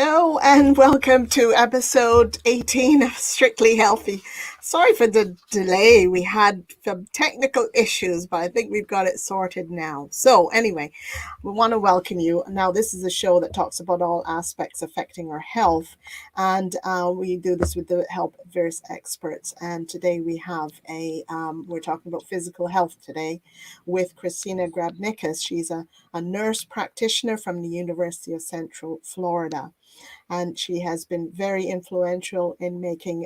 Hello and welcome to episode 18 of Strictly Healthy. Sorry for the delay. We had some technical issues, but I think we've got it sorted now. So anyway, we want to welcome you. Now, this is a show that talks about all aspects affecting our health, and we do this with the help of various experts. And today we have we're talking about physical health today with Kristina Grabnickas. She's a nurse practitioner from the University of Central Florida. And she has been very influential in making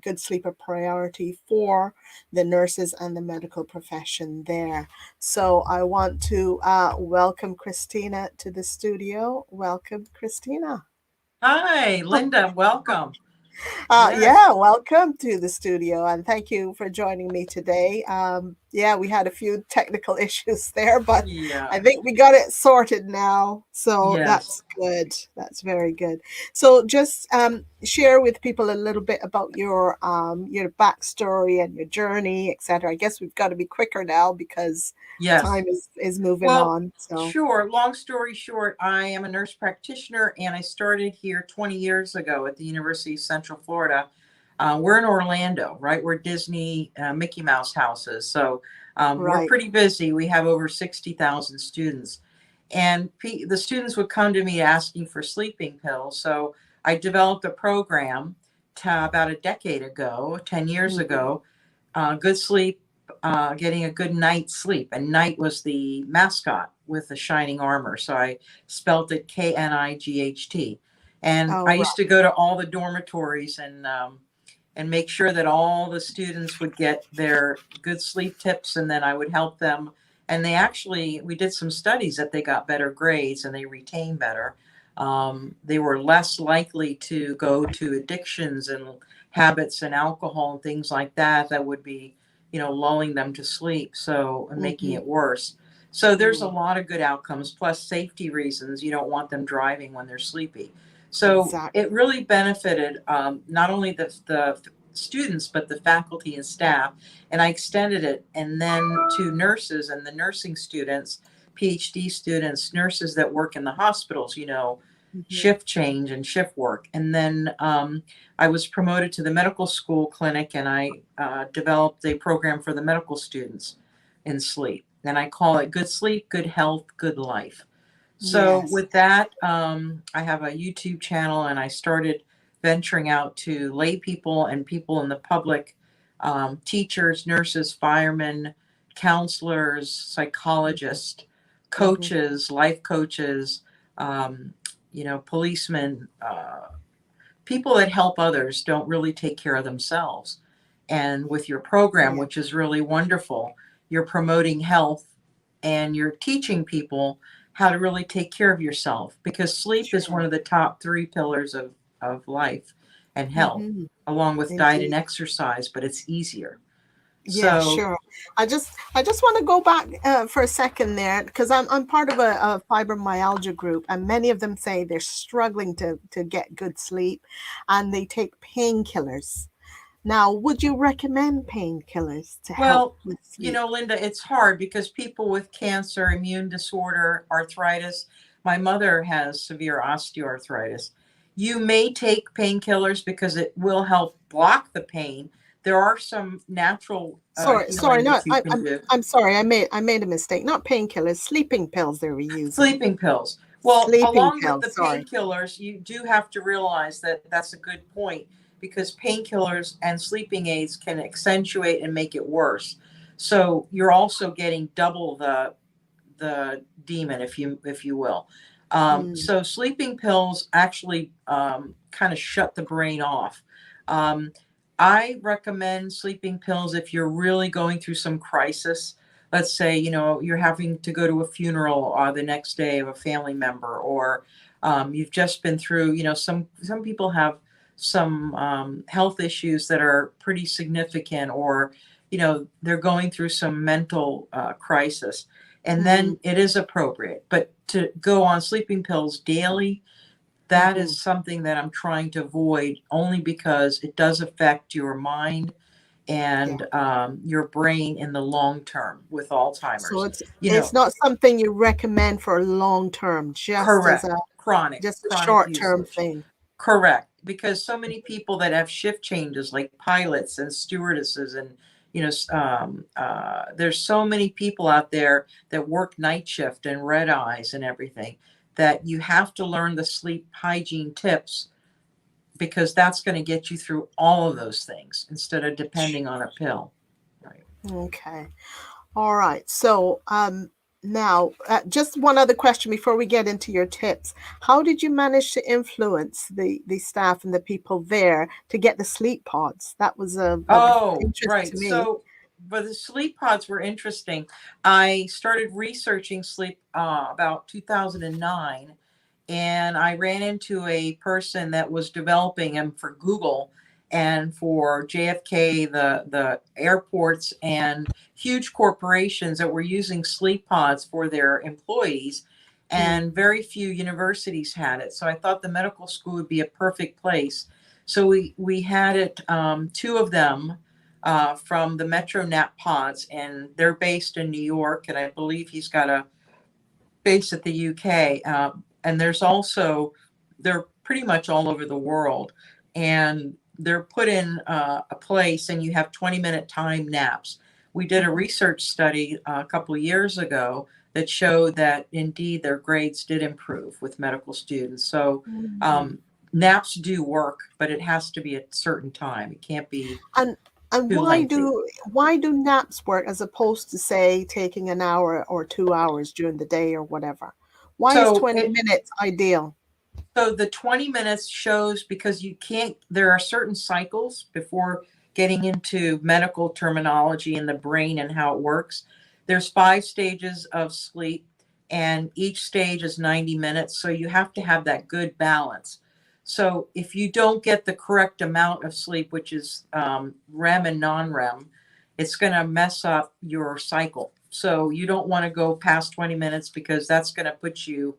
good sleep a priority for the nurses and the medical profession there. So I want to welcome Kristina to the studio. Welcome, Kristina. Hi, Linda. Welcome. Yeah, Yes. welcome to the studio and thank you for joining me today. Yeah, we had a few technical issues there, but Yeah. I think we got it sorted now. So Yes. that's good. That's very good. So just share with people a little bit about your backstory and your journey, etc. I guess we've got to be quicker now because Yes. time is moving Well, on. So sure. Long story short, I am a nurse practitioner and I started here 20 years ago at the University of Central Florida. We're in Orlando, right? We're Disney Mickey Mouse houses. So we're right. pretty busy. We have over 60,000 students. And the students would come to me asking for sleeping pills. So I developed a program about a decade ago, 10 years Mhm. ago, good sleep, getting a good night's sleep. And Knight was the mascot with the shining armor. So I spelt it Knight. And I Oh, used to go to all the dormitories and make sure that all the students would get their good sleep tips, and then I would help them. And we did some studies that they got better grades and they retained better. They were less likely to go to addictions and habits and alcohol and things like that would be, lulling them to sleep. So, and making right. it worse. So there's a lot of good outcomes, plus safety reasons. You don't want them driving when they're sleepy. So it Exactly. really benefited not only the students, but the faculty and staff. And I extended it and then to nurses and the nursing students, PhD students, nurses that work in the hospitals, Mhm. shift change and shift work. And then I was promoted to the medical school clinic and I developed a program for the medical students in sleep. And I call it Good Sleep, Good Health, Good Life. So Yes. with that, I have a YouTube channel and I started venturing out to lay people and people in the public, teachers, nurses, firemen, counselors, psychologists, Mhm. coaches, life coaches, um, policemen, people that help others don't really take care of themselves. And with your program, Yeah, which is really wonderful, you're promoting health and you're teaching people how to really take care of yourself because sleep is one sure. of the top three pillars of life and health, Mhm. along with diet and Indeed. exercise, but it's easier. Yeah, So, sure. I just want to go back for a second there because I'm part of a fibromyalgia group, and many of them say they're struggling to get good sleep, and they take painkillers. Now, would you recommend painkillers to help well, with sleep? Linda, it's hard because people with cancer, immune disorder, arthritis, my mother has severe osteoarthritis. You may take painkillers because it will help block the pain. There are some natural Sorry, healing not that you can do. I'm sorry. I made a mistake. Not painkillers, sleeping pills they were using. Sleeping pills. Well, Sleeping along with the pills. Sorry. painkillers, you do have to realize that that's a good point because painkillers and sleeping aids can accentuate and make it worse. So you're also getting double the demon, if you will. Mm, So sleeping pills actually kind of shut the brain off. Um, I recommend sleeping pills if you're really going through some crisis. Let's say you're having to go to a funeral the next day of a family member, or you've just been through. Some people have some health issues that are pretty significant, or they're going through some mental crisis and mm, then it is appropriate. But to go on sleeping pills daily, that mhm. is something that I'm trying to avoid only because it does affect your mind Yeah. and your brain in the long term with So Alzheimer's. it's You it's know, not something you recommend for long term, just as a correct. Just a chronic short-term usage. thing. Correct, because so many people that have shift changes, like pilots and stewardesses, and there's so many people out there that work night shift and red eyes and everything, that you have to learn the sleep hygiene tips, because that's going to get you through all of those things instead of depending on a pill. Right. Okay. All right. So, now, just one other question before we get into your tips. How did you manage to influence the staff and the people there to get the sleep pods? That was of Oh, interest to right. me. So, but the sleep pods were interesting. I started researching sleep about 2009, and I ran into a person that was developing them for Google and for JFK, the airports and huge corporations that were using sleep pods for their employees, Mm, and very few universities had it. So I thought the medical school would be a perfect place. So we had it, two of them from the Metro Nap Pods, and they're based in New York, and I believe he's got a base at the UK. And there's also, they're pretty much all over the world, and they're put in a place, and you have 20-minute time naps. We did a mhm, research study a couple of years ago that showed that indeed their grades did improve with medical students. So mhm. um, naps do work, but it has to be at a certain time. It can't be And and too why lengthy. do naps work as opposed to say taking an hour or 2 hours during the day or whatever? Why is So 20 it minutes ideal? So the 20 minutes shows, because you can't, there are certain cycles before getting into medical terminology in the brain and how it works. There's 5 stages of sleep, and each stage is 90 minutes. So you have to have that good balance. So if you don't get the correct amount of sleep, which is REM and non-REM, it's going to mess up your cycle. So you don't want to go past 20 minutes, because that's going to put you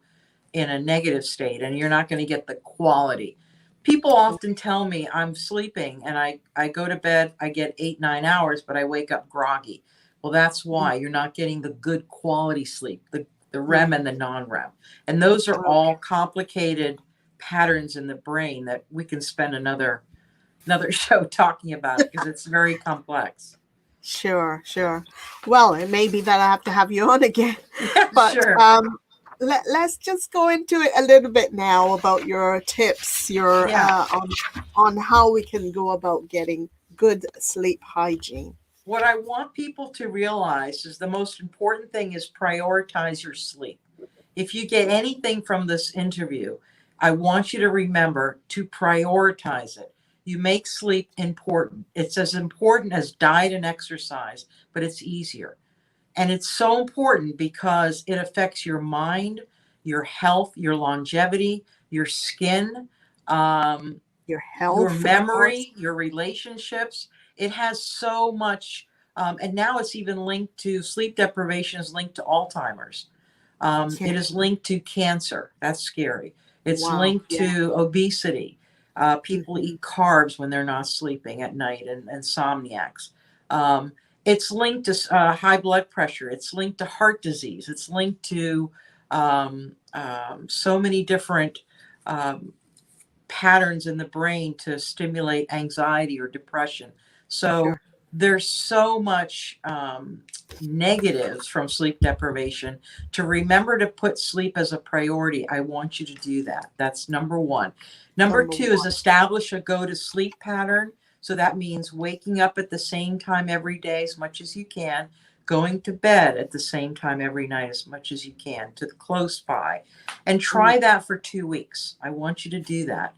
in a negative state, and you're not going to get the quality. People often tell me I'm sleeping, and I go to bed, I get 8, 9 hours, but I wake up groggy. Well, that's Mm, why you're not getting the good quality sleep, the REM and mhm. the non-REM. And those are Okay. all complicated patterns in the brain that we can spend another show talking about it, because it's very complex. Sure, sure. Well, it may be that I have to have you on again, Yeah, but sure. let's just go into it a little bit now about your tips, your Yeah. on how we can go about getting good sleep hygiene. What I want people to realize is the most important thing is prioritize your sleep. If you get anything from this interview, I want you to remember to prioritize it. You make sleep important. It's as important as diet and exercise, but it's easier. And it's so important because it affects your mind, your health, your longevity, your skin, um, Your your health, of course. memory, your relationships. It has so much, and now it's even linked to sleep deprivation, is linked to Alzheimer's. Yeah. It is linked to cancer. That's scary. It's Wow. linked Yeah. to obesity. People Hmm. eat carbs when they're not sleeping at night, and insomniacs. Um, it's linked to high blood pressure. It's linked to heart disease. It's linked to so many different um, patterns in the brain to stimulate anxiety or depression. So Sure. there's so much negatives from sleep deprivation. To remember to put sleep as a priority, I want you to do that. That's number one. Number Number two is one. establish a go to sleep pattern. So that means waking up at the same time every day as much as you can, going to bed at the same time every night as much as you can, to close by. And Mm, try that for 2 weeks. I want you to do that.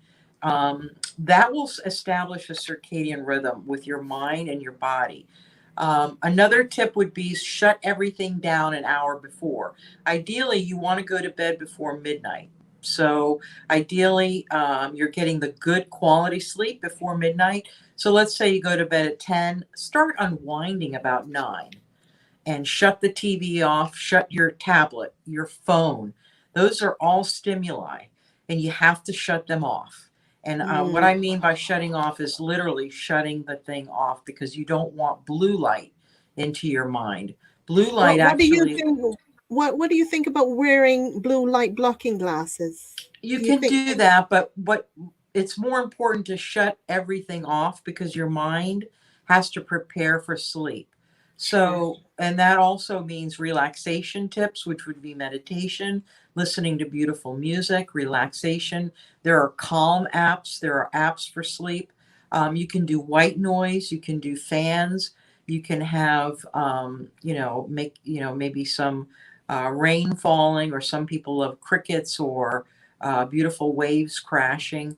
That will establish a circadian rhythm with your mind and your body. Another tip would be shut everything down an hour before. Ideally, you want to go to bed before midnight. So, ideally, you're getting the good quality sleep before midnight. So, let's say you go to bed at 10, start unwinding about 9, and shut the TV off, shut your tablet, your phone. Those are all stimuli, and you have to shut them off. And what mm. I mean by shutting off is literally shutting the thing off, because you don't want blue light into your mind. Blue light What do you actually, think? what do you think about wearing blue light blocking glasses? You Do you can think do that, but what it's more important to shut everything off because your mind has to prepare for sleep. sure. So, and that also means relaxation tips, which would be meditation, listening to beautiful music, relaxation. There are calm apps, there are apps for sleep. You can do white noise, you can do fans, you can have, make, maybe some rain falling, or some people love crickets or beautiful waves crashing.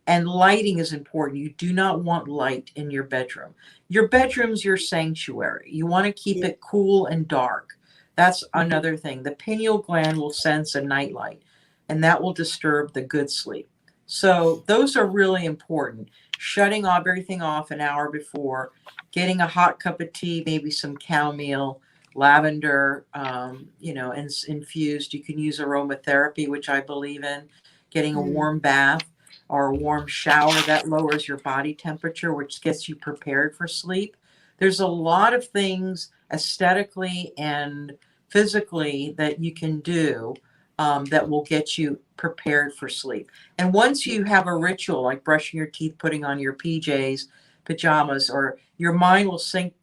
And lighting is important. You do not want light in your bedroom. Your bedroom's your sanctuary. You want to keep Yeah. it cool and dark. That's Mhm. another thing. The pineal gland will sense a nightlight, and that will disturb the good sleep. So those are really important. Shutting off everything off an hour before, getting a hot cup of tea, maybe some chamomile, lavender, and infused. You can use aromatherapy, which I believe in. Getting a Mm. warm bath or a warm shower that lowers your body temperature, which gets you prepared for sleep. There's a lot of things aesthetically and physically that you can do that will get you prepared for sleep. And once you have a ritual like brushing your teeth, putting on your pajamas, or your mind will sync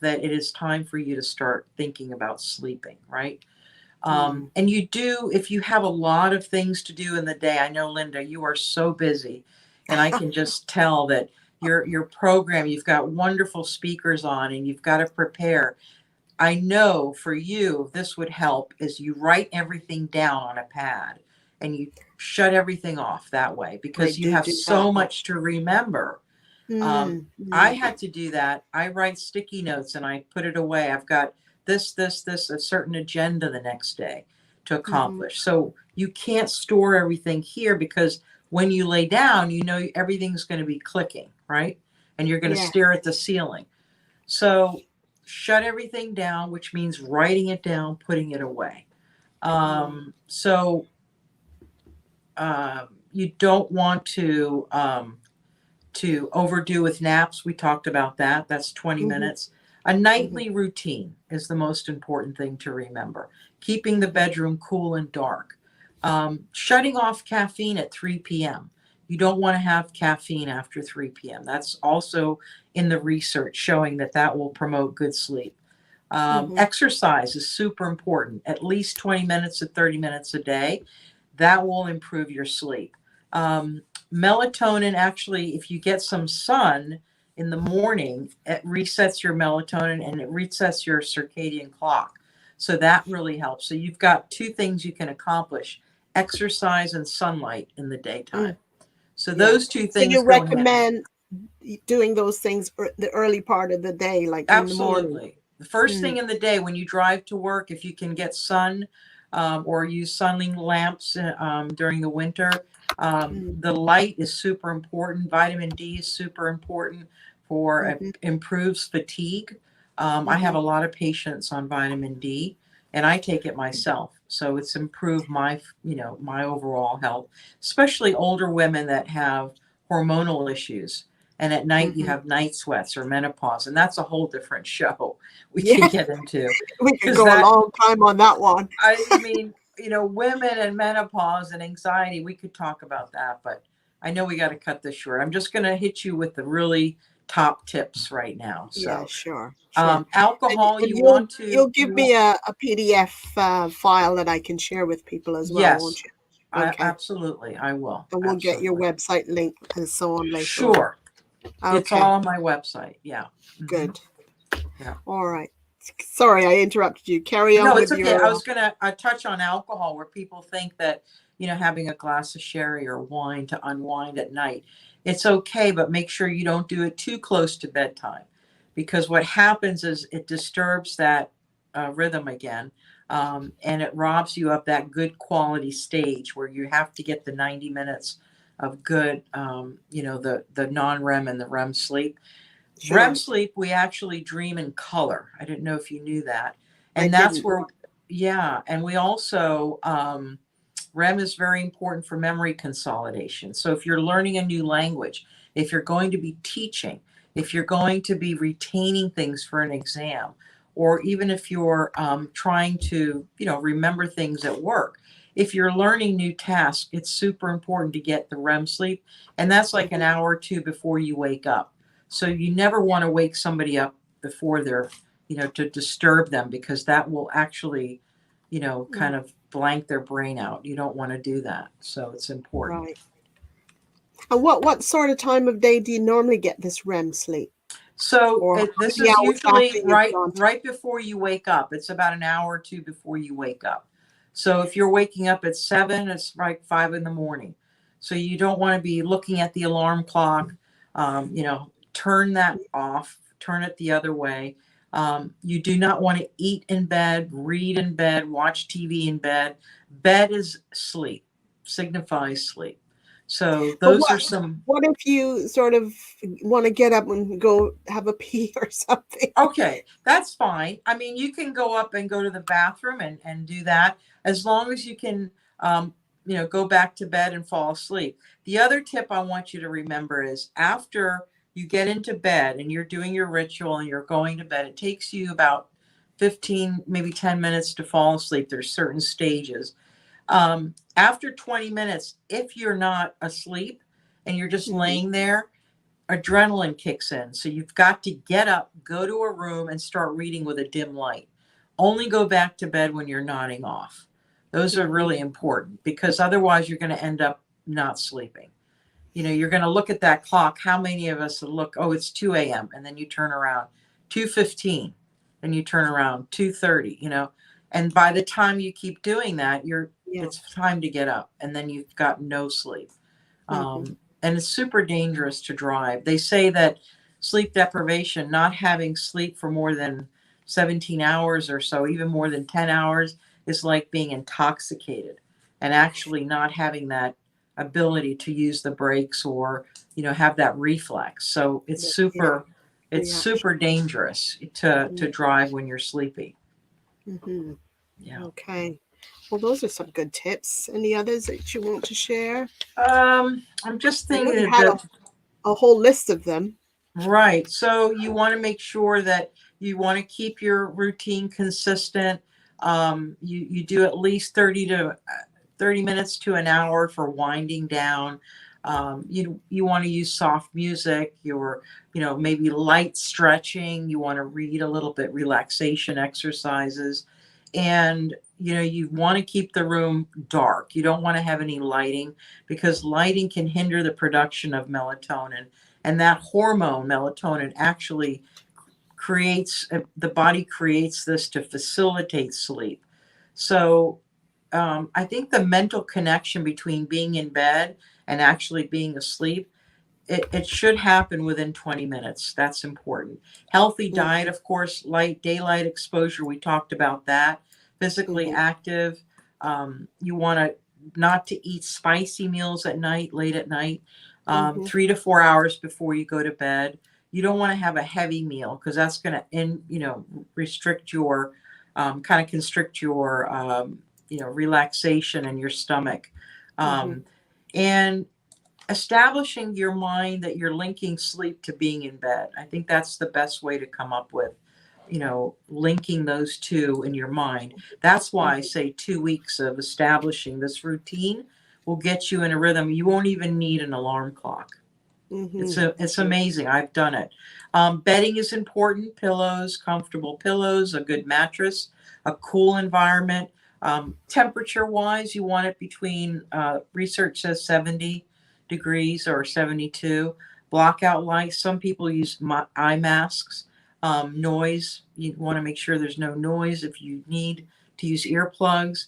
that it is time for you to start thinking about sleeping, right? Mm. And you do, if you have a lot of things to do in the day. I know, Linda, you are so busy, and I can just tell that your program, you've got wonderful speakers on, and you've got to prepare. I know for you, this would help is you write everything down on a pad and you shut everything off that way, I because you do have do that. so much to remember. Mm. I Mm. had to do that. I write sticky notes and I put it away. I've got this, a certain agenda the next day to Mhm. accomplish. So you can't store everything here, because when you lay down, everything's going to be clicking, right? And you're going to Yeah. stare at the ceiling. So shut everything down, which means writing it down, putting it away. Mm. So you don't want to overdo with naps. We talked about that. That's 20 Mhm. minutes. A Mhm. nightly routine is the most important thing to remember. Keeping the Mhm. bedroom cool and dark. Shutting off caffeine at 3 p.m. You don't want to have caffeine after 3 p.m. That's also in the research showing that that will promote good sleep. Mhm. Exercise is super important, at least 20 minutes to 30 minutes a day. That will improve your sleep. Melatonin, actually, if you get some sun in the morning, it resets your melatonin and it resets your circadian clock. So that really helps. So you've got two things you can accomplish: exercise and sunlight in the daytime. Mm. So Yeah. those two So things you go hand. recommend doing those things the early part of the day, like in the morning? Absolutely. The first thing Mm. in the day when you drive to work, if you can get sun, or use sunning lamps during the winter, Mm. the light is super important. Vitamin D is super important for Mhm. improves fatigue. I have Mhm. a lot of patients on vitamin D, and I take it myself. So it's improved my overall health, especially older women that have hormonal issues, and at night you Mhm. have night sweats or menopause, and that's a whole different show we Yeah, can get into, we could because go a that, long time on that one. I mean, women and menopause and anxiety, we could talk about that, but I know we got to cut this short. I'm just going to hit you with the really top tips right now. Yeah, So sure, sure. And alcohol, and you you'll want to you'll give you me want a PDF file that I can share with people as well, won't yes, you? Okay. absolutely, I will, And we'll get your absolutely, website link and so on later on. sure, it's Okay, all on my website, yeah. Hmm. good. Yeah. All right. Sorry, I interrupted you. Carry on No, it's with okay. your I was gonna touch on alcohol, where people think that, having a glass of sherry or wine to unwind at night, it's okay, but make sure you don't do it too close to bedtime, because what happens is it disturbs that rhythm again, and it robs you of that good quality stage where you have to get the 90 minutes of good, the non-REM and the REM sleep. REM sure. sleep, we actually dream in color. I didn't know if you knew that. I And that's didn't where, know. yeah. And we also, REM is very important for memory consolidation. So if you're learning a new language, if you're going to be teaching, if you're going to be retaining things for an exam, or even if you're trying to, remember things at work. If you're learning new tasks, it's super important to get the REM sleep, and that's like an hour or two before you wake up. So you never want to wake somebody up before they're, to disturb them, because that will actually, kind of blank their brain out. You don't want to do that. So it's important. Right. And what sort of time of day do you normally get this REM sleep? So Or how this many is hours after usually you've right gone to right before you wake up. It's about an hour or two before you wake up. So if you're waking up at 7, it's like 5 in the morning. So you don't want to be looking at the alarm clock. Turn that off. Turn it the other way. You do not want to eat in bed, read in bed, watch TV in bed. Bed is sleep, signifies sleep. So But those are some. what if you sort of want to get up and go have a pee or something? Okay, that's fine. I mean, you can go up and go to the bathroom and do that, as long as you can, go back to bed and fall asleep. The other tip I want you to remember is, after you get into bed and you're doing your ritual and you're going to bed, it takes you about 15, maybe 10 minutes to fall asleep. There's certain stages. After 20 minutes, if you're not asleep and you're just Mhm. laying there, adrenaline kicks in. So you've got to get up, go to a room, and start reading with a dim light. Only go back to bed when you're nodding off. Those are Mhm. really important, because otherwise you're going to end up not sleeping. You're going to look at that clock. How many of us look, oh, it's 2 a.m., and then you turn around, 2:15, then you turn around, 2:30, and by the time you keep doing that, Yeah. it's time to get up, and then you've got no sleep. Mhm. And it's super dangerous to drive. They say that sleep deprivation, not having sleep for more than 17 hours or so, even more than 10 hours, is like being intoxicated, and actually not having that ability to use the brakes, or, have that reflex. So Yeah. it's Reaction. super dangerous to drive when you're sleepy. Mhm. Yeah. Okay. Well, those are some good tips. Any others that you want to share? I'm just I know you thinking had that. a whole list of them. Right. So you want to make sure that you want to keep your routine consistent. You do at least 30 minutes to an hour for winding down. You want to use soft music, your, maybe light stretching. You want to read a little bit, relaxation exercises. And, you want to keep the room dark. You don't want to have any lighting, because lighting can hinder the production of melatonin, and that hormone melatonin actually the body creates this to facilitate sleep. So I think the mental connection between being in bed and actually being asleep, it should happen within 20 minutes. That's important. Healthy diet, Mhm. of course, light daylight exposure, we talked about that. Physically Mhm. active. You want to not to eat spicy meals at night, late at night, Mhm. 3 to 4 hours before you go to bed. You don't want to have a heavy meal, because that's going to restrict your, kind of constrict your, relaxation in your stomach. Mhm. Um, and establishing your mind that you're linking sleep to being in bed. I think that's the best way to come up with, linking those two in your mind. That's why I Mhm. say 2 weeks of establishing this routine will get you in a rhythm. You won't even need an alarm clock. Mhm. It's amazing. I've done it. Bedding is important. Pillows, comfortable pillows, a good mattress, a cool environment. Temperature wise, you want it between, research says 70 degrees or 72. Blockout lights. Some people use eye masks. Noise. You want to make sure there's no noise. If you need to use earplugs.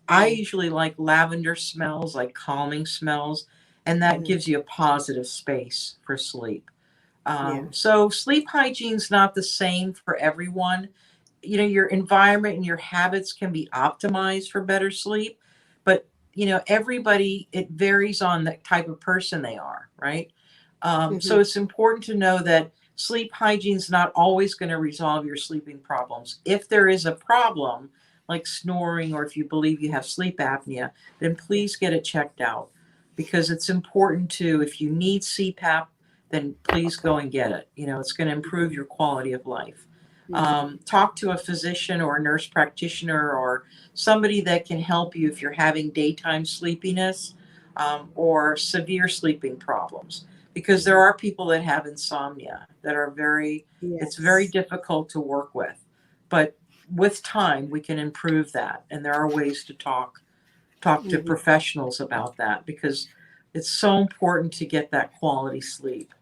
I Mhm. usually like lavender smells, like calming smells, and that Mhm. gives you a positive space for sleep. Yeah. So sleep hygiene's not the same for everyone. Your environment and your habits can be optimized for better sleep, but everybody, it varies on the type of person they are, right? So Mhm. it's important to know that sleep hygiene's not always going to resolve your sleeping problems. If there is a problem, like snoring, or if you believe you have sleep apnea, then Yeah. please get it checked out, because it's important to, if you need CPAP, then please go and get it. It's going to improve Mhm. your quality of life. Talk to a physician or a nurse practitioner or somebody that can help you if you're having daytime sleepiness, or severe sleeping problems. Because there are people that have insomnia that are it's very Yes. difficult to work with. But with time, we can improve that. And there are ways to talk to Mm-hmm. professionals about that because it's so important to get that quality sleep.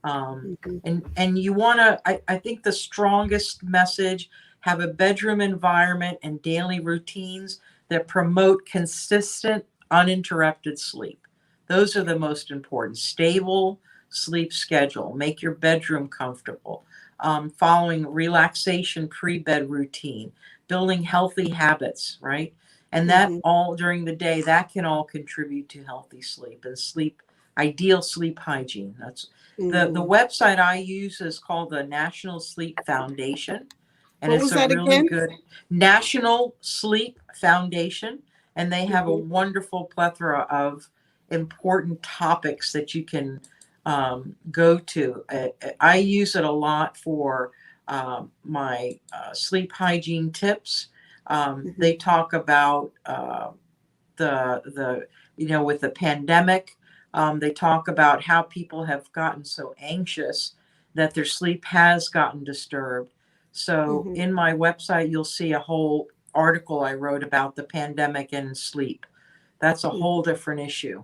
Mm-hmm. And you want to, I think the strongest message, have a bedroom environment and daily routines that promote consistent, uninterrupted sleep. Those are the most important. Stable sleep schedule. Make your bedroom comfortable. Following relaxation pre-bed routine. Building healthy habits, right? And that Mm-hmm. all during the day, that can all contribute to healthy sleep and ideal sleep hygiene. That's the Mm-hmm. website I use is called the National Sleep Foundation, and What it's was a that really again? good National Sleep Foundation, and they have a Mm-hmm. wonderful plethora of important topics that you can go to. I use it a lot for my sleep hygiene tips. Mm-hmm. They talk about the with the pandemic. They talk about how people have gotten so anxious that their sleep has gotten disturbed. So Mm-hmm. in my website, you'll see a whole article I wrote about the pandemic and sleep. That's a whole Mm-hmm. different issue,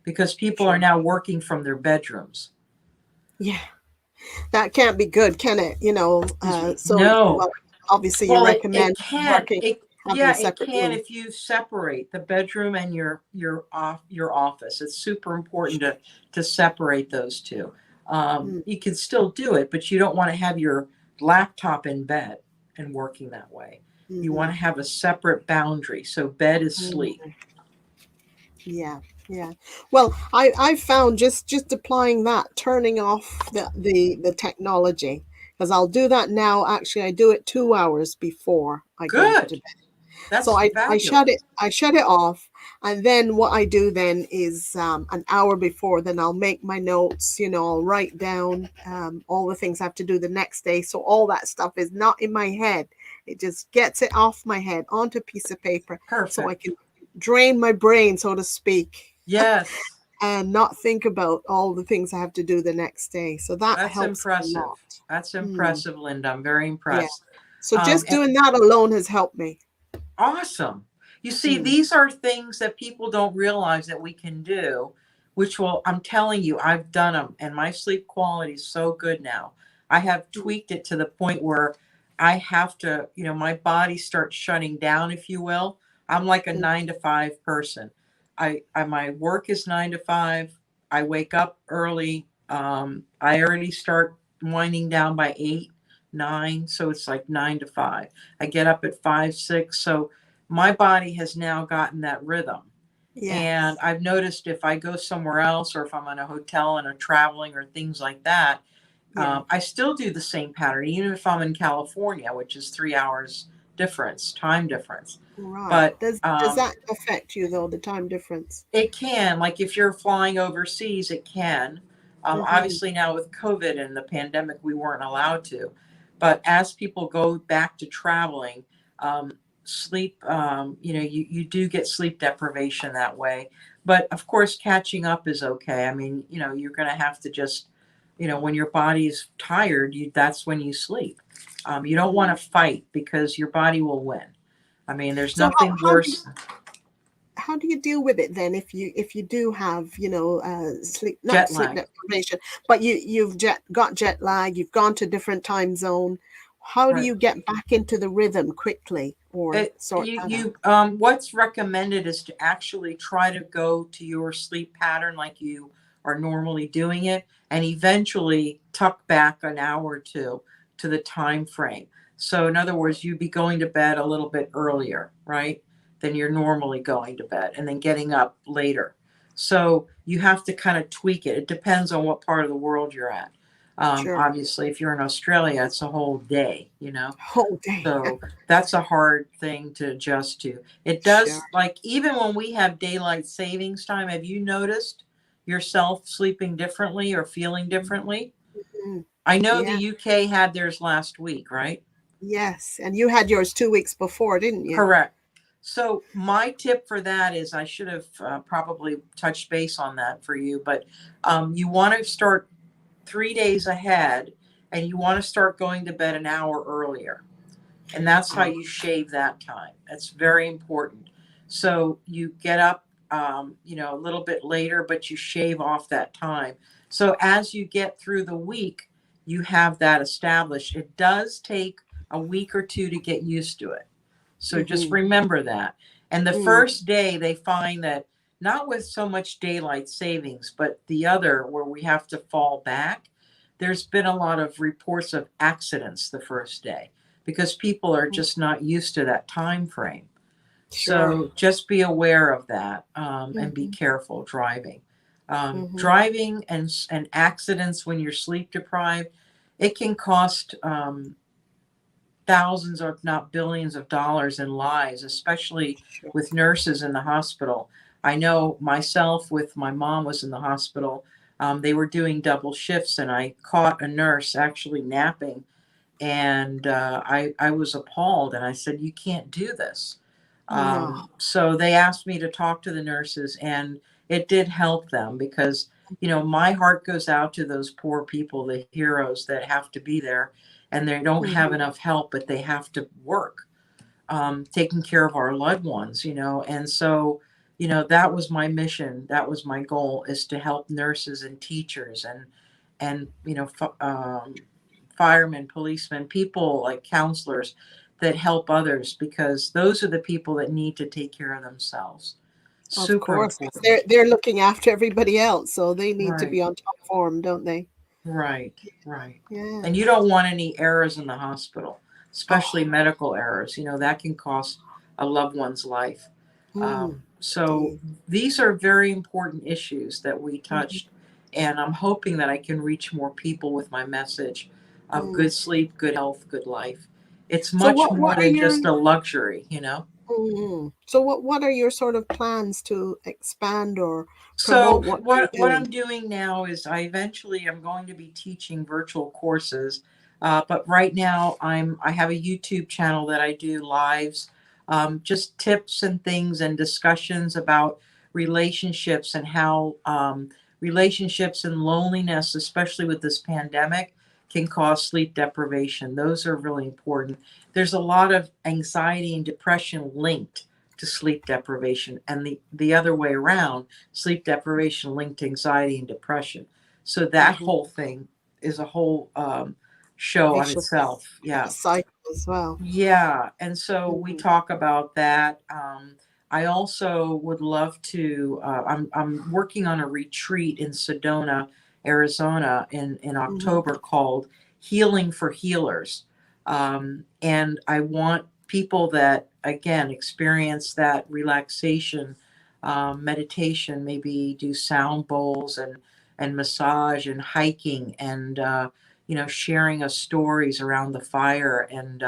because people are Sure. now working from their bedrooms. Yeah. That can't be good, can it? Excuse me. So, No. well, obviously you Well, it recommend can. working, having a Yeah, it separate can room. if you separate the bedroom and your office. It's super important to separate those two. Mm, You can still do it, but you don't want to have your laptop in bed and working that way. You want mhm, to have a separate boundary. So bed is sleep. mm. Yeah, yeah. Well, I found just applying that, turning off the technology, because I'll do that now. Actually, I do it 2 hours before I go to Good. bed. So That's I fabulous. shut it off, and then what I do then is an hour before, then I'll make my notes. I'll write down all the things I have to do the next day. So all that stuff is not in my head. It just gets it off my head onto a piece of paper, so I Perfect. can drain my brain, so to speak, Yes. and not think about all the things I have to do the next day. So that That's helps a impressive. lot. That's Mm, impressive, Linda. I'm very yeah. impressed. So just And doing that alone has helped me. awesome. You see, Mm, these are things that people don't realize that we can do, which will, I'm telling you, I've done them, and my sleep quality is so good now. I have mm, tweaked it to the point where I have to, my body starts shutting down, if you will. I'm like a mm. 9 to 5 person. My work is 9 to 5. I wake up early. I already start winding down by 8, 9, so it's like 9 to 5. I get up at 5, 6. So my body has now gotten that rhythm. And Yes. I've noticed if I go somewhere else or if I'm in a hotel and I'm traveling or things like that, Yeah. I still do the same pattern, even if I'm in California, which is 3 hours difference, time difference. Right. But Does that affect you though, the time difference? it can, like if you're flying overseas, it can. Mm-hmm. Obviously, now with COVID and the pandemic, we weren't allowed to. But as people go back to traveling, um, sleep, you do get sleep deprivation that way. But of course, catching up is okay. I mean, you're going to have to just, when your body is tired, that's when you sleep. You don't want Mm. to fight because your body will win. I mean, there's So nothing worse. how do you deal with it then if you do have sleep, not Jet sleep lag. deprivation, but you've got jet lag, you've gone to a different time zone? How do Right. you get back into the rhythm quickly or sort that out? What's recommended is to actually try to go to your sleep pattern like you are normally doing it, and eventually tuck back an hour or two to the time frame. So in other words, you'd be going to bed a little bit earlier, right, than you're normally going to bed, and then getting up later. So you have to kind of tweak it. It depends on what part of the world you're at. Sure. Obviously, if you're in Australia, it's a whole day. Whole day. So that's a hard thing to adjust to. It Sure. does, like, even when we have daylight savings time, have you noticed yourself sleeping differently or feeling differently? Mm, I know the yeah. UK had theirs last week, right? Yes. And you had yours 2 weeks before, didn't you? Correct. So my tip for that is I should have probably touched base on that for you, but you want to start 3 days ahead and you want to start going to bed an hour earlier. And that's how Ah, you shave that time. That's very important. So you get up, a little bit later, but you shave off that time. So as you get through the week, you have that established. It does take a week or two to get used to it. So just mm-hmm. remember that. And the Mm, first day, they find that not with so much daylight savings, but the other where we have to fall back, there's been a lot of reports of accidents the first day because people are mm, just not used to that time frame. sure. So just be aware of that, and be Mm-hmm. careful driving. Mm-hmm. Driving and accidents when you're sleep deprived, it can cost thousands, or if not billions of dollars in lives, especially Sure. with nurses in the hospital. I know myself, with my mom was in the hospital. They were doing double shifts, and I caught a nurse actually napping, and I was appalled, and I said, "You can't do this." No. So they asked me to talk to the nurses, and it did help them because my heart goes out to those poor people, the heroes that have to be there, and they don't have Mm-hmm. enough help, but they have to work, taking care of our loved ones, and so that was my mission, that was my goal, is to help nurses and teachers and firemen, policemen, people like counselors that help others, because those are the people that need to take care of themselves. Of Super course, 'cause important. they're looking after everybody else, so they need to Right, be on top form, don't they? right, right. And you Yes. don't want any errors in the hospital, especially Oh, medical errors. That can cost a loved one's life. So indeed. these are very important issues that we Mhm, touched, and I'm hoping that I can reach more people with my message of mm. good sleep, good health, good life. It's So much what more are than your just a luxury. so what are your sort of plans to expand or So promote what you're what doing? I'm doing now is I eventually am going to be teaching virtual courses, but right now I have a YouTube channel that I do lives, just tips and things and discussions about relationships and how relationships and loneliness, especially with this pandemic, can cause sleep deprivation. Those are really important. There's a lot of anxiety and depression linked to sleep deprivation, and the other way around, sleep deprivation linked to anxiety and depression. So that Mhm. whole thing is a whole show on Vicious itself. Yeah. cycle as well. Yeah. And so we Mhm, talk about that. I also would love to, I'm working on a retreat in Sedona, Arizona in mhm, October called Healing for Healers. And I want people that, again, experience that relaxation, meditation, maybe do sound bowls and massage and hiking and, sharing of stories around the fire, and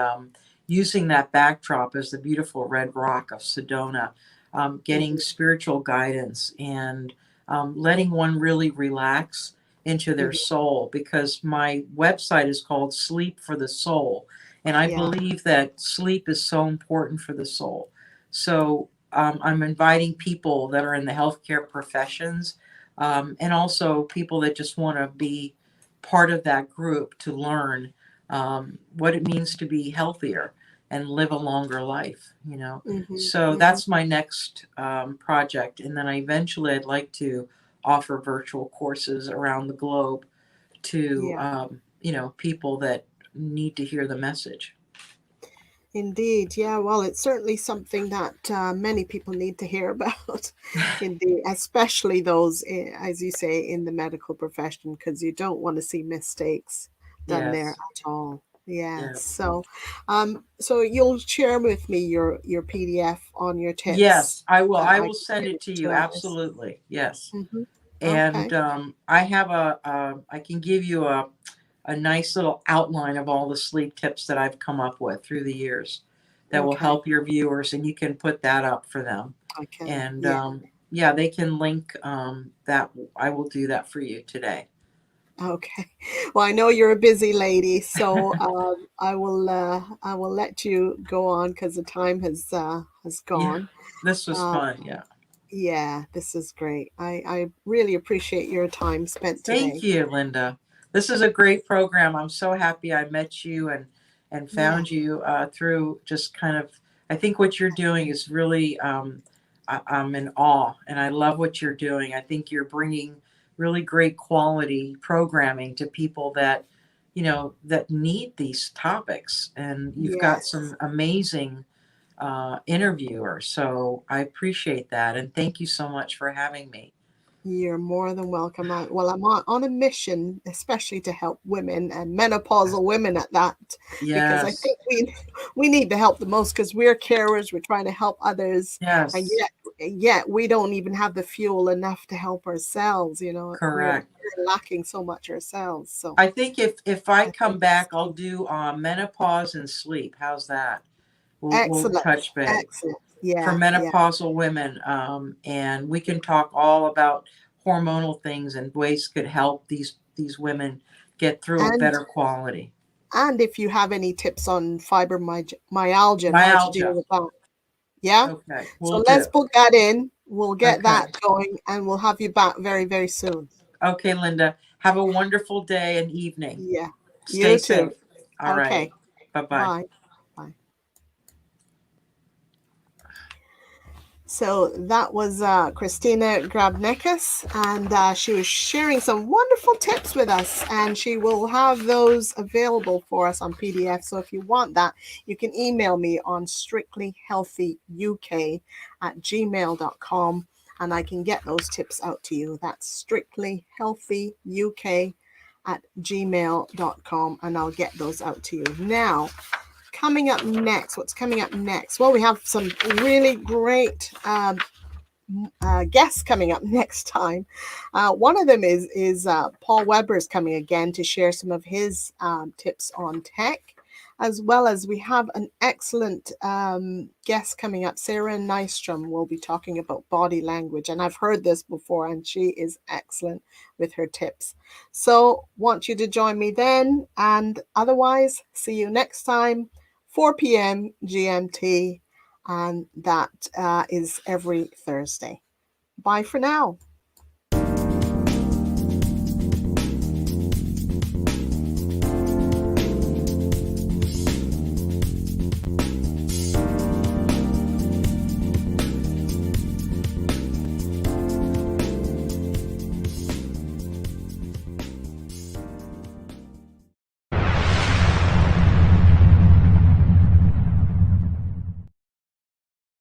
using that backdrop as the beautiful red rock of Sedona, getting mhm, spiritual guidance, and letting one really relax into their mhm. soul, because my website is called Sleep for the Soul. And I Yeah. believe that sleep is so important for the soul. So I'm inviting people that are in the healthcare professions, and also people that just want to be part of that group to learn what it means to be healthier and live a longer life. Mhm, So mhm. that's my next project. And then I'd like to offer virtual courses around the globe to, Yeah. people that need to hear the message. Indeed, yeah. Well, it's certainly something that many people need to hear about. Indeed, especially those, as you say, in the medical profession, because you don't want to see mistakes done there Yes. at all. Yes. Yes. So you'll share with me your PDF on your tips Yes, I will. that I I will can send put it to you. into Alice. Absolutely. Yes. Hmm. And Okay. I have I can give you a nice little outline of all the sleep tips that I've come up with through the years that will Okay. help your viewers, and you can put that up for them. I can. And Yeah. yeah, they can link that. I will do that for you today. Okay. Well, I know you're a busy lady, so I will let you go on because the time has Yeah, gone. this was Uh, fun. Yeah. yeah, this is great. I really appreciate your time spent Thank today. you, Linda. This is a great program. I'm so happy I met you and Yeah, found you through just kind of. I think what you're doing is really. I'm in awe, and I love what you're doing. I think you're bringing really great quality programming to people that, that need these topics, and you've got yes. some amazing interviewers. So I appreciate that, and thank you so much for having me. You're more than welcome. Well, I'm on a mission, especially to help women and menopausal women at that, because I Yes. think we need the help the most because we're carers, we're trying to help others, and Yes. yet we don't even have the fuel enough to help ourselves. Correct. We're lacking so much ourselves. So I think if I I come think it's back, I'll do menopause and sleep. How's that? We'll excellent, touch base excellent. for Yeah, yeah, menopausal women, and we can talk all about hormonal things and ways could help these women get through a and better quality. if you have any tips on fibromyalgia and how to deal Myalgia. with that. Yeah. Okay, So we'll let's do. book that in. We'll get Okay. that going and we'll have you back very, very soon. Okay, Linda. Have a wonderful day and evening. Yeah. Stay You too. safe. All Okay. righty. Bye bye. Bye. Bye. So that was Kristina Grabnickas, and she was sharing some wonderful tips with us, and she will have those available for us on PDF. So if you want that, you can email me on strictlyhealthyuk@gmail.com, and I can get those tips out to you. That's strictlyhealthyuk@gmail.com, and I'll get those out to you. Now, coming up next, what's coming up next? Well, we have some really great guests coming up next time. One of them is Paul Weber is coming again to share some of his tips on tech, as well as we have an excellent guest coming up. Sarah Nystrom will be talking about body language, and I've heard this before, and she is excellent with her tips. So, want you to join me then, and otherwise, see you next time, 4 p.m. GMT, and that is every Thursday. Bye for now.